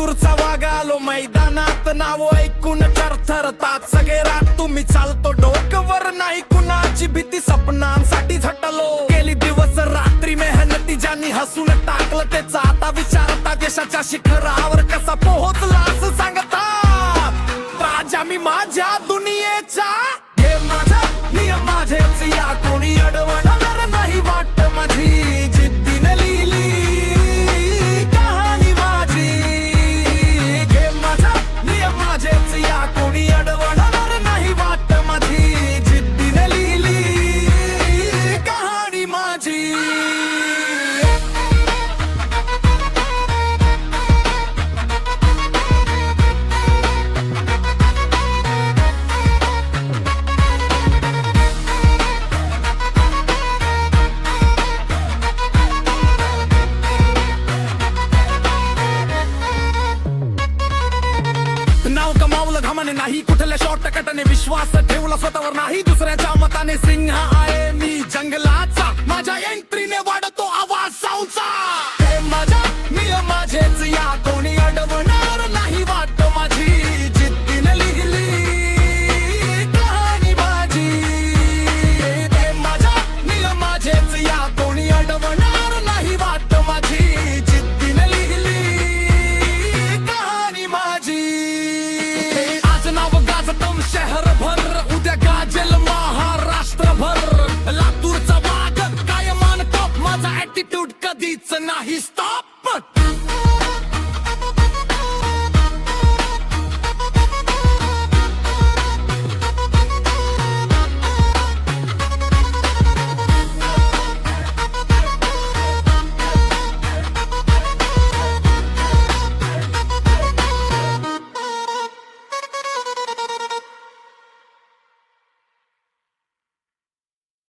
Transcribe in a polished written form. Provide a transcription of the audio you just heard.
बहादूरचा वाघ आलो मैदानात, नाव ऐकून थरथरतात सगळे रात तुम्ही चालतो डोकवर नाही कुणाची भीती, सपनांसाठी झटलो गेली दिवस रात्री मेहनती, ज्यांनी हसून टाकलं त्याचा आता विचारता देशाच्या शिखरावर कसा पोहोचला असं सांगतात राजा मी माझ्या दुनियेचा, हे माझा नियम माझेच, या कोणी अडवणार नाही वाट माझी, जिद्दीने लिहिली कहाणी माझी, हे माझा नियम माझेच, या कोणी अडवणार नाही वाट माझी, जिद्दीने लिहिली कहाणी माझी. नाव कमावलं घामाने नाही, कुठल्या शॉर्टकटने विश्वास ठेवला स्वतःवर नाही, दुसऱ्याच्या मताने सिंह आहे मी जंगलाचा, माझ्या